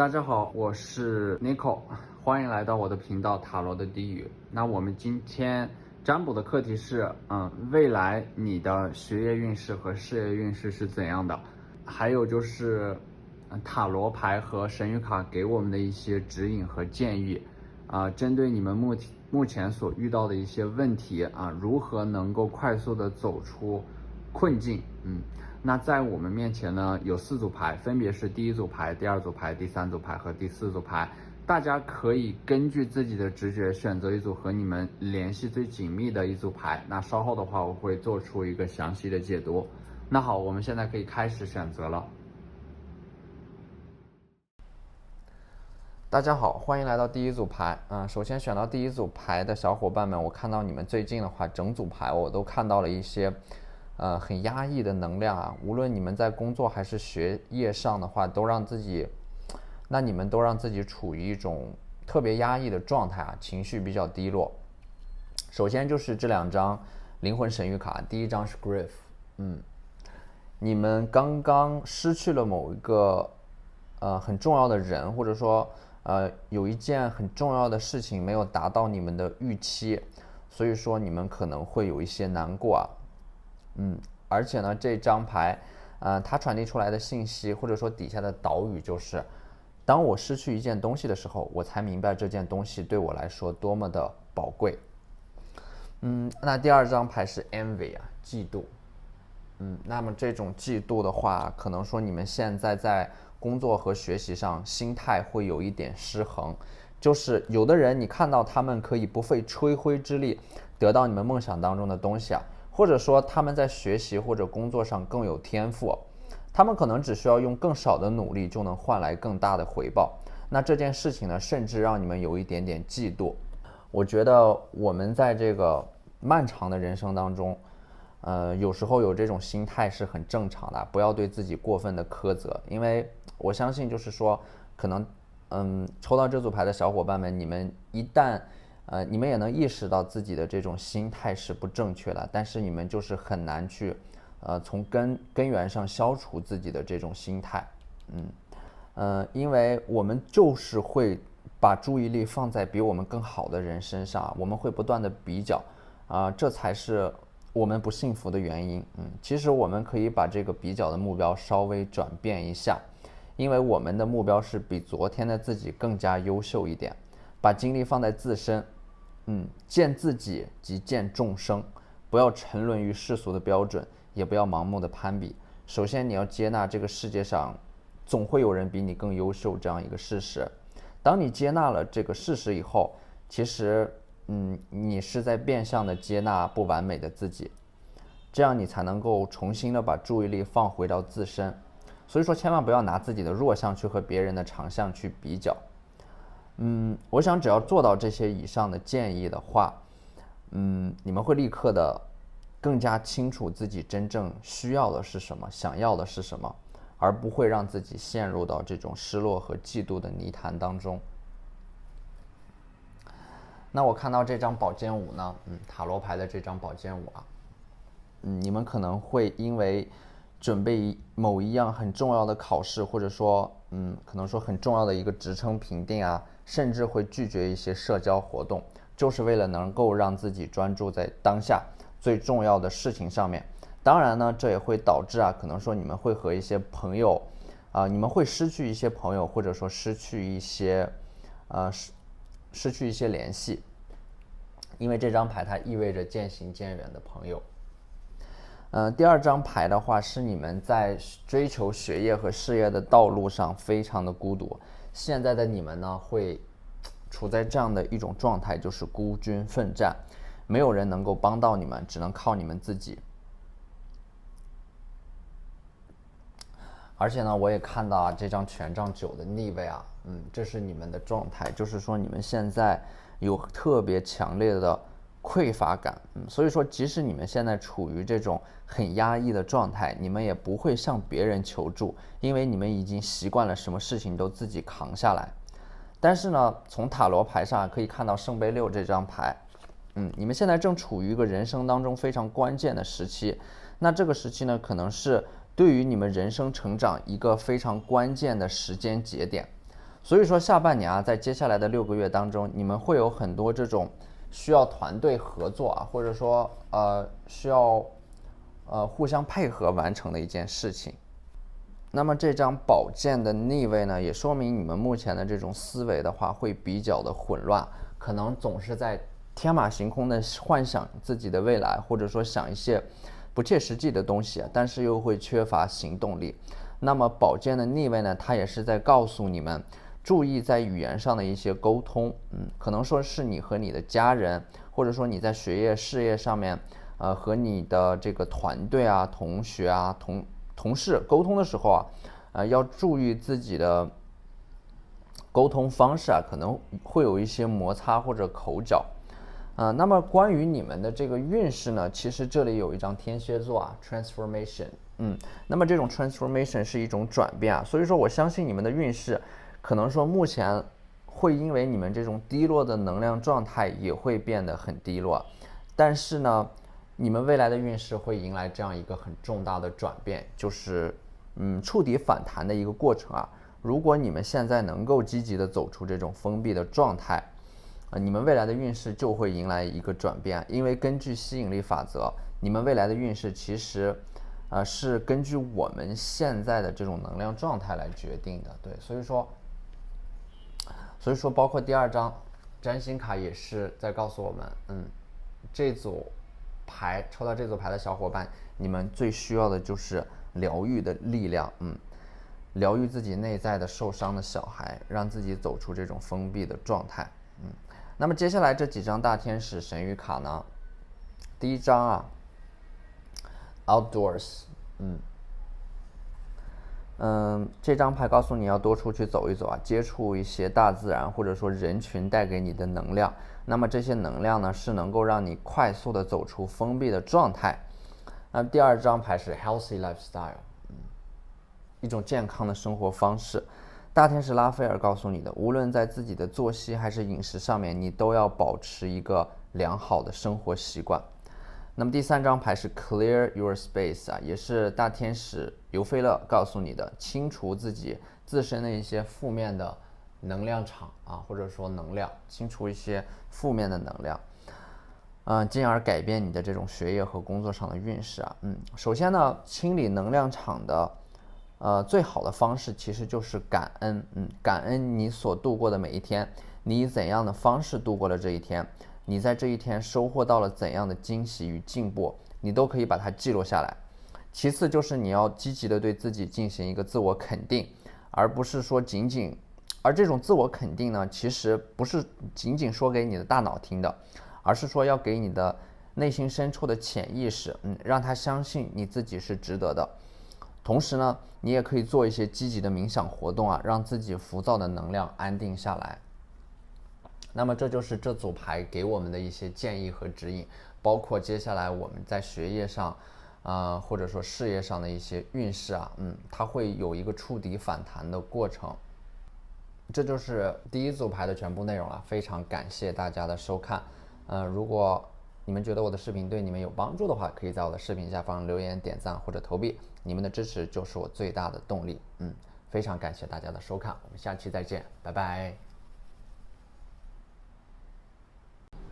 大家好，我是 Nico， 欢迎来到我的频道塔罗的低语。那我们今天占卜的课题是，未来你的学业运势和事业运势是怎样的？还有就是，塔罗牌和神谕卡给我们的一些指引和建议，针对你们目前所遇到的一些问题如何能够快速的走出困境？那在我们面前呢，有4组牌，分别是第一组牌、第二组牌、第三组牌和第4组牌。大家可以根据自己的直觉选择一组和你们联系最紧密的一组牌。那稍后的话，我会做出一个详细的解读。那好，我们现在可以开始选择了。大家好，欢迎来到第一组牌。首先选到第一组牌的小伙伴们，我看到你们最近的话，整组牌我都看到了一些很压抑的能量无论你们在工作还是学业上的话，你们都让自己处于一种特别压抑的状态情绪比较低落。首先就是这2张灵魂神谕卡，第一张是 Grief， 你们刚刚失去了某一个很重要的人，或者说有一件很重要的事情没有达到你们的预期，所以说你们可能会有一些难过而且呢，这张牌它传递出来的信息，或者说底下的导语就是，当我失去一件东西的时候，我才明白这件东西对我来说多么的宝贵。那第2张牌是 Envy 嫉妒。那么这种嫉妒的话，可能说你们现在在工作和学习上心态会有一点失衡，就是有的人你看到他们可以不费吹灰之力得到你们梦想当中的东西或者说他们在学习或者工作上更有天赋，他们可能只需要用更少的努力就能换来更大的回报。那这件事情呢，甚至让你们有一点点嫉妒。我觉得我们在这个漫长的人生当中有时候有这种心态是很正常的，不要对自己过分的苛责。因为我相信就是说可能抽到这组牌的小伙伴们，你们一旦你们也能意识到自己的这种心态是不正确的，但是你们就是很难去从根源上消除自己的这种心态。因为我们就是会把注意力放在比我们更好的人身上，我们会不断的比较这才是我们不幸福的原因。其实我们可以把这个比较的目标稍微转变一下，因为我们的目标是比昨天的自己更加优秀一点，把精力放在自身，见自己即见众生，不要沉沦于世俗的标准，也不要盲目的攀比。首先你要接纳这个世界上总会有人比你更优秀这样一个事实。当你接纳了这个事实以后，其实你是在变相的接纳不完美的自己，这样你才能够重新的把注意力放回到自身。所以说千万不要拿自己的弱项去和别人的长项去比较。我想只要做到这些以上的建议的话，你们会立刻的更加清楚自己真正需要的是什么，想要的是什么，而不会让自己陷入到这种失落和嫉妒的泥潭当中。那我看到这张宝剑五呢，塔罗牌的这张宝剑五你们可能会因为准备某一样很重要的考试，或者说可能说很重要的一个职称评定甚至会拒绝一些社交活动，就是为了能够让自己专注在当下最重要的事情上面。当然呢，这也会导致可能说你们会和一些朋友你们会失去一些朋友，或者说失去一些联系，因为这张牌它意味着渐行渐远的朋友。第2张牌的话是你们在追求学业和事业的道路上非常的孤独，现在的你们呢会处在这样的一种状态，就是孤军奋战，没有人能够帮到你们，只能靠你们自己。而且呢，我也看到这张权杖9的逆位这是你们的状态，就是说你们现在有特别强烈的匮乏感，所以说即使你们现在处于这种很压抑的状态，你们也不会向别人求助，因为你们已经习惯了什么事情都自己扛下来。但是呢，从塔罗牌上可以看到圣杯6这张牌，你们现在正处于一个人生当中非常关键的时期。那这个时期呢，可能是对于你们人生成长一个非常关键的时间节点。所以说下半年啊，在接下来的6个月当中，你们会有很多这种需要团队合作啊，或者说需要互相配合完成的一件事情。那么这张宝剑的逆位呢，也说明你们目前的这种思维的话会比较的混乱，可能总是在天马行空的幻想自己的未来，或者说想一些不切实际的东西，但是又会缺乏行动力。那么宝剑的逆位呢，它也是在告诉你们注意在语言上的一些沟通，可能说是你和你的家人，或者说你在学业事业上面和你的这个团队啊、同学啊、同事沟通的时候啊，要注意自己的沟通方式啊，可能会有一些摩擦或者口角。那么关于你们的这个运势呢，其实这里有一张天蝎座啊 ，transformation，那么这种 transformation 是一种转变啊，所以说我相信你们的运势，可能说目前会因为你们这种低落的能量状态也会变得很低落，但是呢，你们未来的运势会迎来这样一个很重大的转变，就是触底反弹的一个过程啊。如果你们现在能够积极的走出这种封闭的状态，你们未来的运势就会迎来一个转变。因为根据吸引力法则，你们未来的运势其实是根据我们现在的这种能量状态来决定的。对，所以说包括第2张占星卡也是在告诉我们，这组牌抽到这组牌的小伙伴，你们最需要的就是疗愈的力量，疗愈自己内在的受伤的小孩，让自己走出这种封闭的状态。那么接下来这几张大天使神谕卡呢，第1张啊 ，Outdoors，这张牌告诉你要多出去走一走啊，接触一些大自然或者说人群带给你的能量。那么这些能量呢，是能够让你快速的走出封闭的状态。那第2张牌是 Healthy Lifestyle，一种健康的生活方式。大天使拉斐尔告诉你的，无论在自己的作息还是饮食上面，你都要保持一个良好的生活习惯。那么第3张牌是 Clear Your Space 啊，也是大天使尤菲勒告诉你的，清除自己自身的一些负面的能量场啊，或者说能量，清除一些负面的能量，进而改变你的这种学业和工作上的运势啊。首先呢，清理能量场的最好的方式其实就是感恩，感恩你所度过的每一天，你以怎样的方式度过了这一天，你在这一天收获到了怎样的惊喜与进步，你都可以把它记录下来。其次就是你要积极的对自己进行一个自我肯定，而不是说而这种自我肯定呢，其实不是仅仅说给你的大脑听的，而是说要给你的内心深处的潜意识，让他相信你自己是值得的。同时呢，你也可以做一些积极的冥想活动啊，让自己浮躁的能量安定下来。那么这就是这组牌给我们的一些建议和指引，包括接下来我们在学业上或者说事业上的一些运势啊，它会有一个触底反弹的过程。这就是第1组牌的全部内容了，非常感谢大家的收看。如果你们觉得我的视频对你们有帮助的话，可以在我的视频下方留言、点赞或者投币，你们的支持就是我最大的动力。非常感谢大家的收看，我们下期再见，拜拜。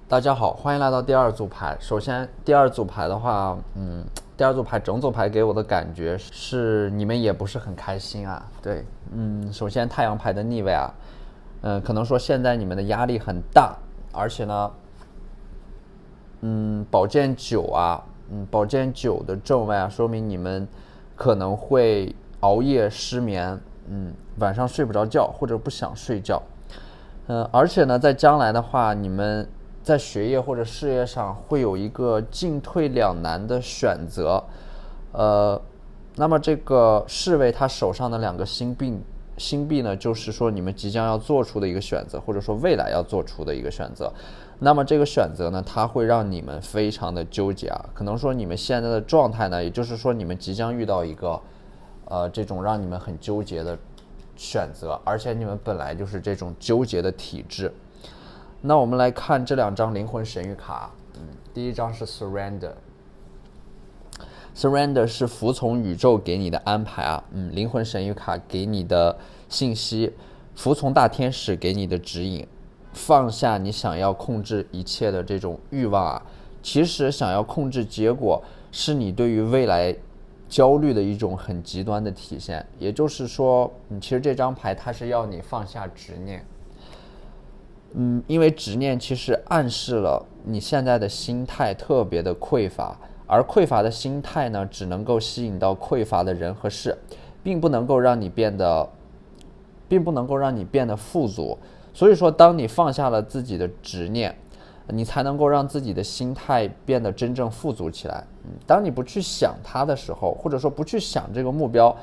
大家好，欢迎来到第2组牌。首先，第2组牌的话，第2组牌整组牌给我的感觉是你们也不是很开心啊。对，首先太阳牌的逆位啊，可能说现在你们的压力很大，而且呢，宝剑9啊，宝剑9的正位啊，说明你们可能会熬夜失眠，晚上睡不着觉或者不想睡觉，而且呢，在将来的话，你们在学业或者事业上会有一个进退两难的选择，那么这个侍卫他手上的2个星币呢，就是说你们即将要做出的一个选择，或者说未来要做出的一个选择。那么这个选择呢，它会让你们非常的纠结啊，可能说你们现在的状态呢，也就是说你们即将遇到一个这种让你们很纠结的选择，而且你们本来就是这种纠结的体质。那我们来看这2张灵魂神谕卡，第1张是 Surrender 是服从宇宙给你的安排啊，灵魂神谕卡给你的信息服从大天使给你的指引，放下你想要控制一切的这种欲望啊。其实想要控制结果，是你对于未来焦虑的一种很极端的体现。也就是说，其实这张牌它是要你放下执念。因为执念其实暗示了你现在的心态特别的匮乏，而匮乏的心态呢，只能够吸引到匮乏的人和事，并不能够让你变得富足。所以说，当你放下了自己的执念，你才能够让自己的心态变得真正富足起来。当你不去想它的时候，或者说不去想这个目标，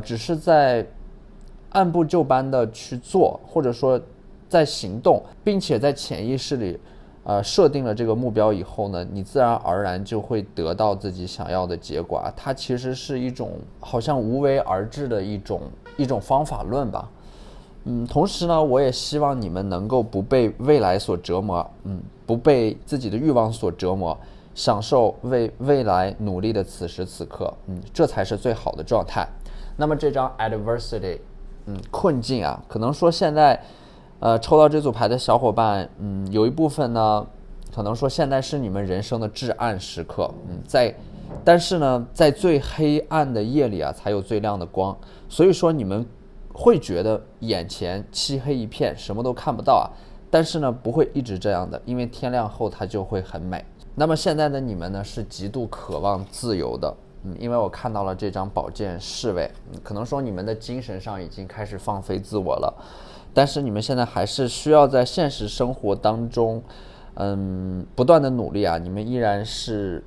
只是在按部就班的去做，或者说在行动，并且在潜意识里设定了这个目标以后呢，你自然而然就会得到自己想要的结果啊。它其实是一种好像无为而治的一种方法论吧。同时呢，我也希望你们能够不被未来所折磨，不被自己的欲望所折磨，享受为未来努力的此时此刻，这才是最好的状态。那么这张 adversity，困境啊，可能说现在抽到这组牌的小伙伴，有一部分呢，可能说现在是你们人生的至暗时刻，但是呢，在最黑暗的夜里啊，才有最亮的光。所以说你们会觉得眼前漆黑一片，什么都看不到啊，但是呢，不会一直这样的，因为天亮后它就会很美。那么现在的你们呢，是极度渴望自由的，因为我看到了这张宝剑侍卫，可能说你们的精神上已经开始放飞自我了。但是你们现在还是需要在现实生活当中，不断的努力啊。你们依然是，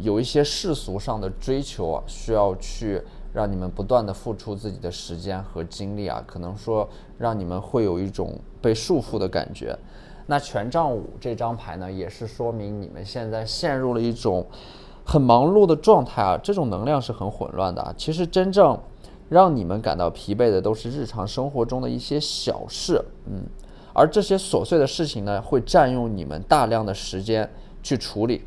有一些世俗上的追求啊，需要去让你们不断的付出自己的时间和精力啊，可能说让你们会有一种被束缚的感觉。那权杖5这张牌呢，也是说明你们现在陷入了一种很忙碌的状态啊，这种能量是很混乱的啊。其实真正让你们感到疲惫的都是日常生活中的一些小事，而这些琐碎的事情呢，会占用你们大量的时间去处理。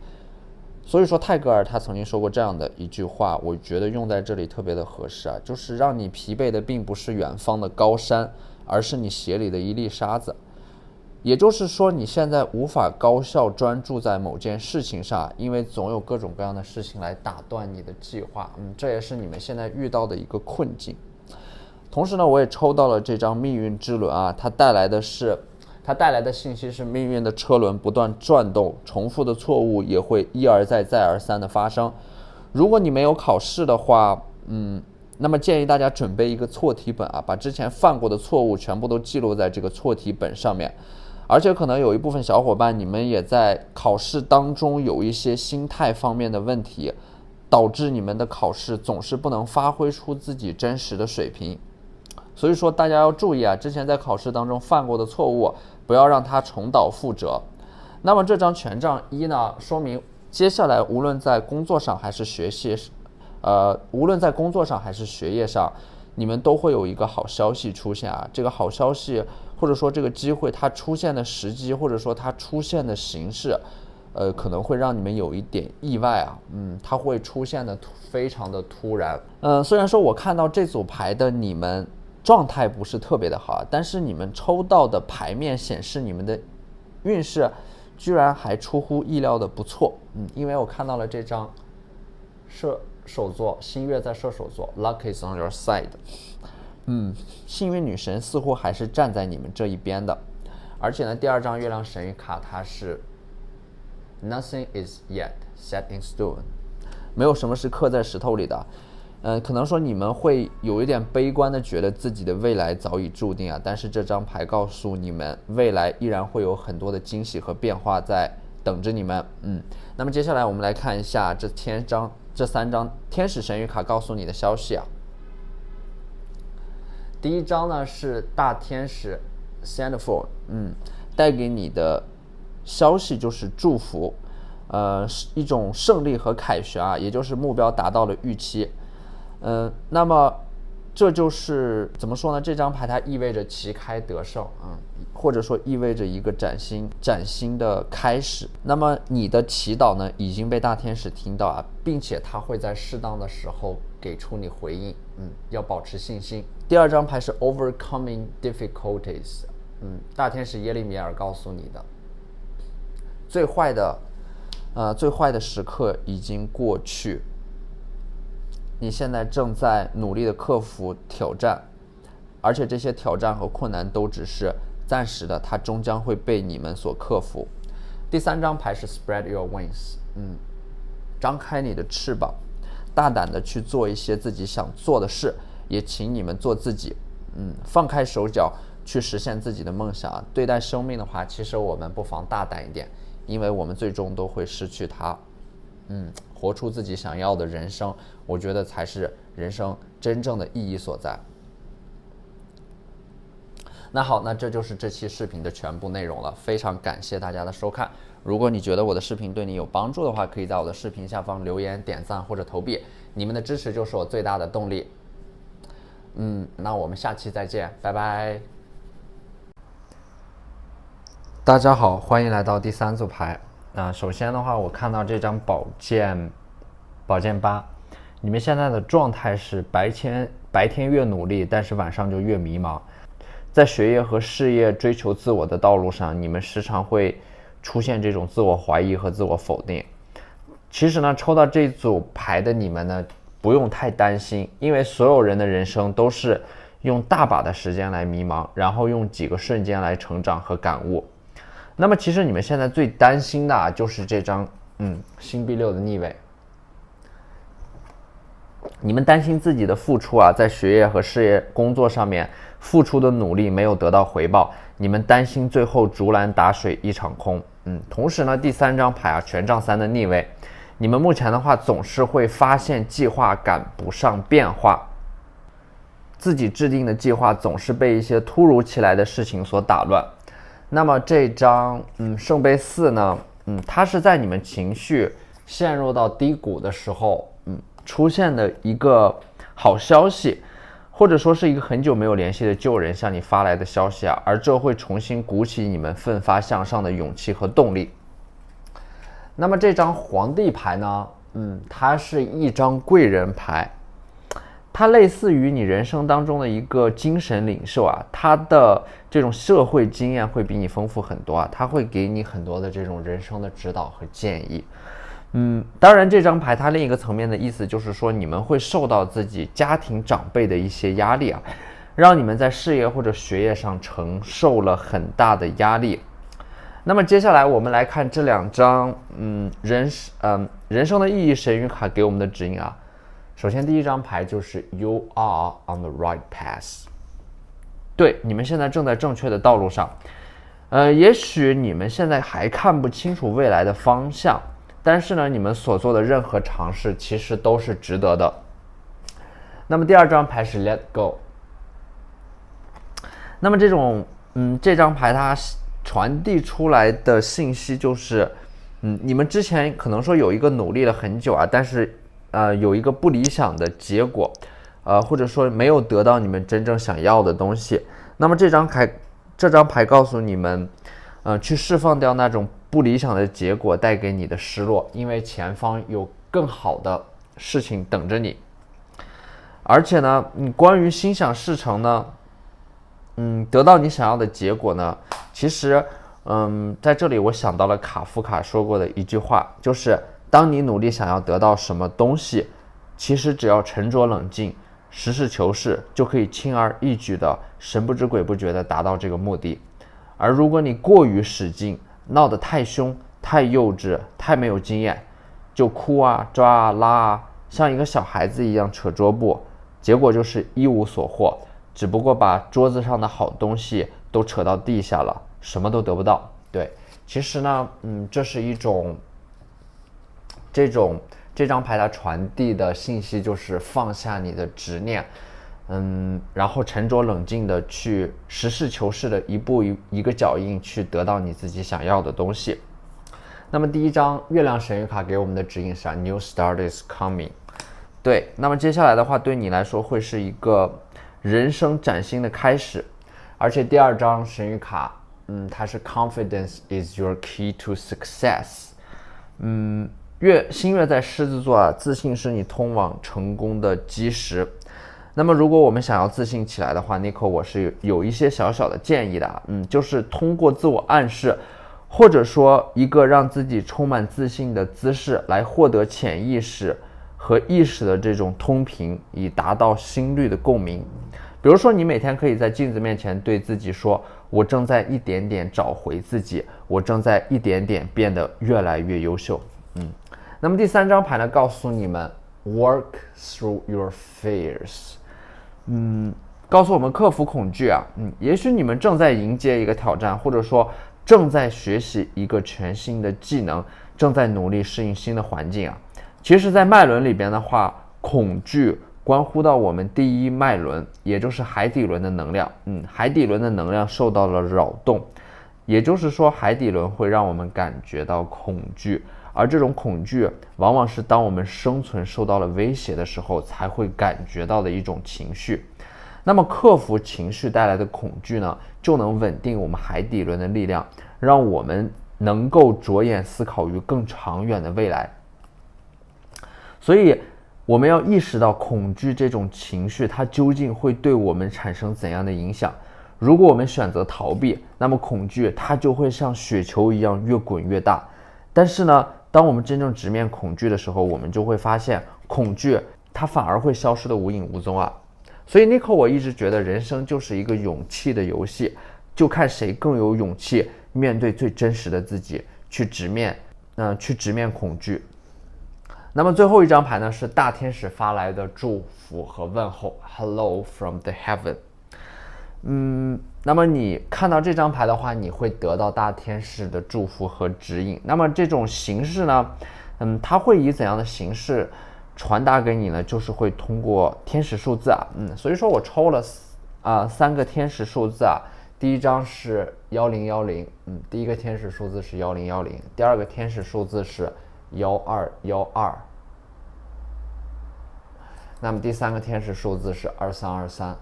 所以说泰戈尔他曾经说过这样的一句话，我觉得用在这里特别的合适啊，就是让你疲惫的并不是远方的高山，而是你鞋里的一粒沙子。也就是说，你现在无法高效专注在某件事情上，因为总有各种各样的事情来打断你的计划。这也是你们现在遇到的一个困境。同时呢，我也抽到了这张命运之轮啊，它带来的信息是命运的车轮不断转动，重复的错误也会一而再再而三的发生。如果你没有考试的话，那么建议大家准备一个错题本啊，把之前犯过的错误全部都记录在这个错题本上面。而且可能有一部分小伙伴，你们也在考试当中有一些心态方面的问题，导致你们的考试总是不能发挥出自己真实的水平。所以说大家要注意啊，之前在考试当中犯过的错误，不要让它重蹈覆辙。那么这张权杖1呢，说明接下来无论在工作上还是学业上，你们都会有一个好消息出现啊。这个好消息或者说这个机会它出现的时机，或者说它出现的形式，可能会让你们有一点意外啊。它会出现的非常的突然。虽然说我看到这组牌的你们状态不是特别的好，但是你们抽到的牌面显示你们的运势居然还出乎意料的不错。因为我看到了这张射手座，新月在射手座 ，Luck is on your side。幸运女神似乎还是站在你们这一边的。而且呢，第2张月亮神谕卡它是 Nothing is yet set in stone， 没有什么是刻在石头里的。可能说你们会有一点悲观的觉得自己的未来早已注定啊，但是这张牌告诉你们，未来依然会有很多的惊喜和变化在等着你们。那么接下来我们来看一下这3张天使神谕卡告诉你的消息啊。第1张呢是大天使 Sandford， 带给你的消息就是祝福，一种胜利和凯旋啊，也就是目标达到了预期。那么这就是怎么说呢？这张牌它意味着旗开得胜，或者说意味着一个崭新的开始。那么你的祈祷呢，已经被大天使听到啊，并且他会在适当的时候给出你回应，要保持信心。第二张牌是 Overcoming Difficulties，大天使耶利米尔告诉你的，最坏的时刻已经过去。你现在正在努力的克服挑战，而且这些挑战和困难都只是暂时的，它终将会被你们所克服。第三张牌是 Spread Your Wings，张开你的翅膀，大胆的去做一些自己想做的事，也请你们做自己，放开手脚去实现自己的梦想。对待生命的话，其实我们不妨大胆一点，因为我们最终都会失去它。活出自己想要的人生，我觉得才是人生真正的意义所在。那好，那这就是这期视频的全部内容了，非常感谢大家的收看。如果你觉得我的视频对你有帮助的话，可以在我的视频下方留言、点赞或者投币，你们的支持就是我最大的动力。那我们下期再见，拜拜。大家好，欢迎来到第三组牌。首先的话，我看到这张宝剑8，你们现在的状态是白天越努力，但是晚上就越迷茫。在学业和事业追求自我的道路上，你们时常会出现这种自我怀疑和自我否定。其实呢，抽到这组牌的你们呢，不用太担心，因为所有人的人生都是用大把的时间来迷茫，然后用几个瞬间来成长和感悟。那么其实你们现在最担心的就是这张星币6的逆位。你们担心自己的付出在学业和事业工作上面付出的努力没有得到回报，你们担心最后竹篮打水一场空。同时呢，第三张牌权杖3的逆位，你们目前的话总是会发现计划赶不上变化，自己制定的计划总是被一些突如其来的事情所打乱。那么这张圣杯4呢，它是在你们情绪陷入到低谷的时候，出现的一个好消息，或者说是一个很久没有联系的旧人向你发来的消息而这会重新鼓起你们奋发向上的勇气和动力。那么这张皇帝牌呢，它是一张贵人牌，它类似于你人生当中的一个精神领袖他的这种社会经验会比你丰富很多他会给你很多的这种人生的指导和建议。当然这张牌它另一个层面的意思就是说，你们会受到自己家庭长辈的一些压力让你们在事业或者学业上承受了很大的压力。那么接下来我们来看这两张人生的意义神谕卡给我们的指引首先第一张牌就是 You are on the right path， 对，你们现在正在正确的道路上。也许你们现在还看不清楚未来的方向，但是呢，你们所做的任何尝试其实都是值得的。那么第二张牌是 Let Go。那么这张牌它传递出来的信息就是，你们之前可能说有一个努力了很久但是有一个不理想的结果，或者说没有得到你们真正想要的东西。那么这张牌告诉你们，去释放掉那种不理想的结果带给你的失落，因为前方有更好的事情等着你。而且呢，关于心想事成呢，得到你想要的结果呢，其实，在这里我想到了卡夫卡说过的一句话，就是当你努力想要得到什么东西，其实只要沉着冷静，实事求是，就可以轻而易举的神不知鬼不觉的达到这个目的。而如果你过于使劲，闹得太凶、太幼稚、太没有经验，就哭抓拉像一个小孩子一样扯桌布，结果就是一无所获，只不过把桌子上的好东西都扯到地下了，什么都得不到。对，其实呢，这是一种这张牌它传递的信息就是放下你的执念，然后沉着冷静的去实事求是的一个脚印去得到你自己想要的东西。那么第一张月亮神谕卡给我们的指引是New Start is coming。对，那么接下来的话，对你来说会是一个人生崭新的开始，而且第2张神谕卡，它是 Confidence is your key to success。新月在狮子座啊，自信是你通往成功的基石。那么如果我们想要自信起来的话 ，Nico 我是有一些小小的建议的，就是通过自我暗示，或者说一个让自己充满自信的姿势，来获得潜意识和意识的这种通频，以达到心率的共鸣。比如说，你每天可以在镜子面前对自己说：“我正在一点点找回自己，我正在一点点变得越来越优秀。”那么第3张牌呢，告诉你们 work through your fears。告诉我们克服恐惧啊。也许你们正在迎接一个挑战，或者说正在学习一个全新的技能，正在努力适应新的环境啊。其实，在脉轮里边的话，恐惧关乎到我们第一脉轮，也就是海底轮的能量。海底轮的能量受到了扰动，也就是说，海底轮会让我们感觉到恐惧，而这种恐惧往往是当我们生存受到了威胁的时候才会感觉到的一种情绪。那么克服情绪带来的恐惧呢，就能稳定我们海底轮的力量，让我们能够着眼思考于更长远的未来。所以我们要意识到恐惧这种情绪，它究竟会对我们产生怎样的影响。如果我们选择逃避，那么恐惧它就会像雪球一样越滚越大。但是呢，当我们真正直面恐惧的时候，我们就会发现恐惧它反而会消失得无影无踪啊。所以 Nico 我一直觉得人生就是一个勇气的游戏，就看谁更有勇气面对最真实的自己，去直面恐惧。那么最后一张牌呢，是大天使发来的祝福和问候 Hello from the heaven。那么你看到这张牌的话，你会得到大天使的祝福和指引。那么这种形式呢，它会以怎样的形式传达给你呢？就是会通过天使数字啊，所以说我抽了3个天使数字啊。第一张是1010，第一个天使数字是1010，第二个天使数字是1212，那么第3个天使数字是2323。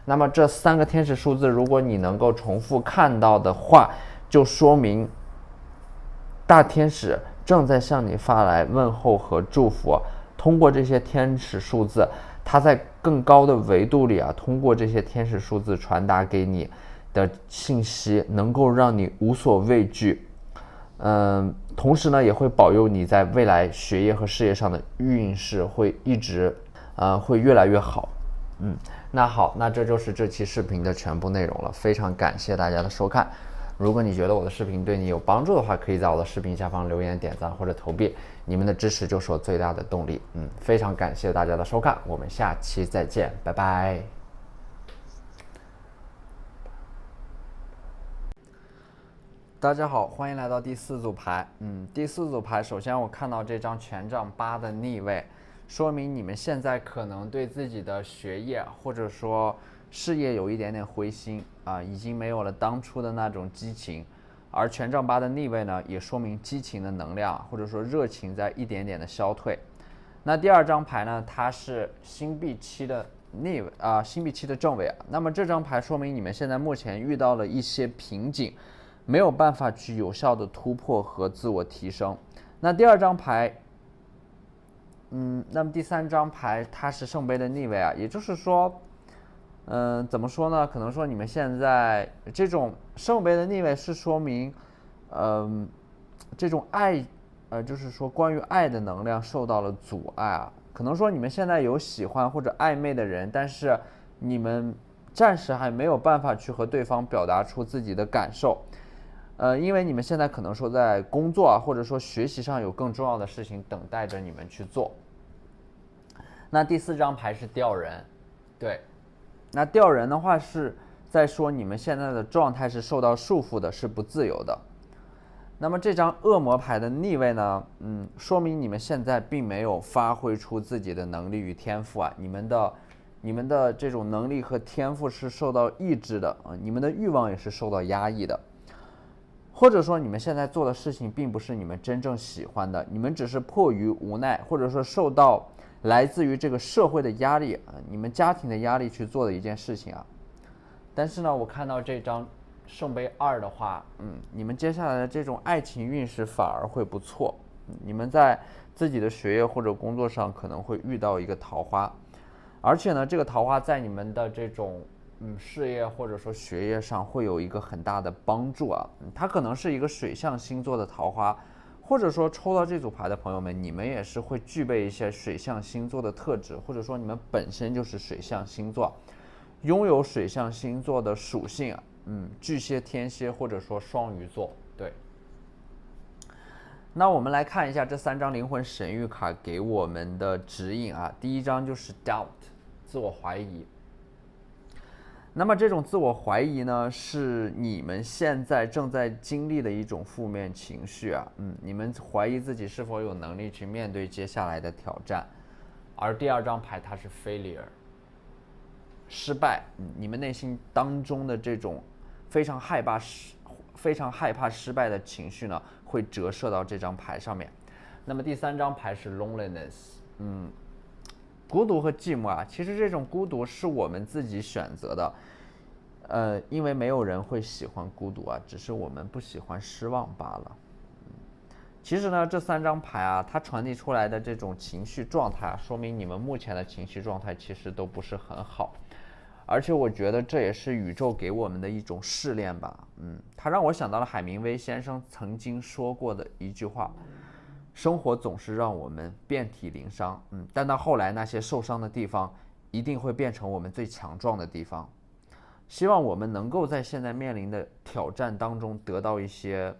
那么这3个天使数字，如果你能够重复看到的话，就说明大天使正在向你发来问候和祝福。通过这些天使数字，它在更高的维度里啊，通过这些天使数字传达给你的信息，能够让你无所畏惧。同时呢，也会保佑你在未来学业和事业上的运势会一直会越来越好。那好，那这就是这期视频的全部内容了，非常感谢大家的收看。如果你觉得我的视频对你有帮助的话，可以在我的视频下方留言、点赞或者投币，你们的支持就是我最大的动力。非常感谢大家的收看，我们下期再见，拜拜。大家好，欢迎来到第4组牌。第4组牌，首先我看到这张权杖8的逆位，说明你们现在可能对自己的学业或者说事业有一点点灰心啊，已经没有了当初的那种激情。而权杖8的逆位呢，也说明激情的能量或者说热情在一点点的消退。那第2张牌呢，它是星币7的逆位星币7的正位啊。那么这张牌说明你们现在目前遇到了一些瓶颈，没有办法去有效的突破和自我提升。那第2张牌，那么第3张牌它是圣杯的逆位啊，也就是说，怎么说呢？可能说你们现在这种圣杯的逆位是说明，这种爱，就是说关于爱的能量受到了阻碍啊。可能说你们现在有喜欢或者暧昧的人，但是你们暂时还没有办法去和对方表达出自己的感受。因为你们现在可能说在工作或者说学习上有更重要的事情等待着你们去做。那第4张牌是吊人，对，那吊人的话是在说你们现在的状态是受到束缚的，是不自由的。那么这张恶魔牌的逆位呢，说明你们现在并没有发挥出自己的能力与天赋啊，你们的这种能力和天赋是受到抑制的啊，你们的欲望也是受到压抑的。或者说你们现在做的事情并不是你们真正喜欢的，你们只是迫于无奈，或者说受到来自于这个社会的压力啊，你们家庭的压力去做的一件事情啊。但是呢，我看到这张圣杯2的话，你们接下来的这种爱情运势反而会不错，你们在自己的学业或者工作上可能会遇到一个桃花，而且呢，这个桃花在你们的这种事业或者说学业上会有一个很大的帮助啊，它可能是一个水象星座的桃花，或者说抽到这组牌的朋友们，你们也是会具备一些水象星座的特质，或者说你们本身就是水象星座，拥有水象星座的属性啊，巨蟹、天蝎或者说双鱼座，对。那我们来看一下这3张灵魂神谕卡给我们的指引啊。第一张就是 doubt， 自我怀疑。那么这种自我怀疑呢，是你们现在正在经历的一种负面情绪啊。你们怀疑自己是否有能力去面对接下来的挑战。而第2张牌它是 failure， 失败。你们内心当中的这种非常害怕失败的情绪呢，会折射到这张牌上面。那么第3张牌是 loneliness， 孤独和寂寞啊，其实这种孤独是我们自己选择的，因为没有人会喜欢孤独啊，只是我们不喜欢失望罢了。其实呢，这3张牌啊，它传递出来的这种情绪状态啊，说明你们目前的情绪状态其实都不是很好。而且我觉得这也是宇宙给我们的一种试炼吧。它让我想到了海明威先生曾经说过的一句话：生活总是让我们遍体鳞伤，但到后来那些受伤的地方一定会变成我们最强壮的地方。希望我们能够在现在面临的挑战当中得到一些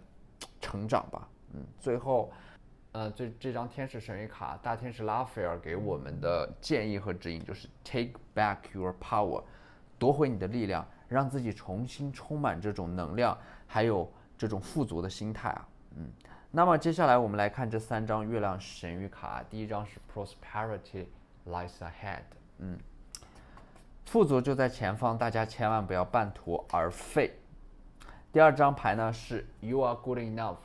成长吧。最后这张天使神谕卡大天使拉斐尔给我们的建议和指引就是 take back your power， 夺回你的力量，让自己重新充满这种能量还有这种富足的心态啊。那么接下来我们来看这3张月亮神谕卡。第一张是 prosperity lies ahead， 富足就在前方，大家千万不要半途而废。第2张牌呢是 you are good enough，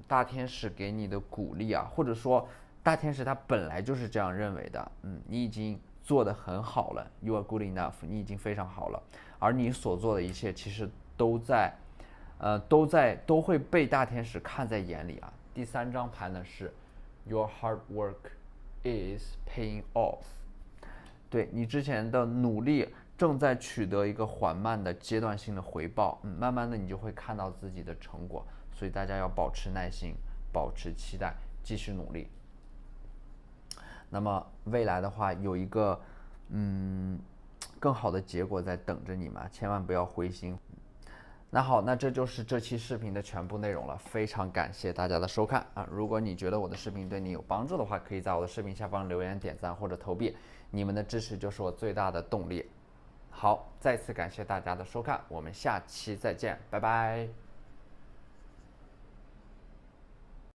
大天使给你的鼓励啊，或者说大天使他本来就是这样认为的，你已经做得很好了 ，you are good enough， 你已经非常好了，而你所做的一切其实都会被大天使看在眼里啊。第3张牌呢是 your hard work is paying off， 对你之前的努力正在取得一个缓慢的阶段性的回报，慢慢的你就会看到自己的成果，所以大家要保持耐心，保持期待，继续努力。那么未来的话有一个更好的结果在等着你们，千万不要灰心。那好，那这就是这期视频的全部内容了，非常感谢大家的收看啊！如果你觉得我的视频对你有帮助的话，可以在我的视频下方留言、点赞或者投币，你们的支持就是我最大的动力。好，再次感谢大家的收看，我们下期再见，拜拜。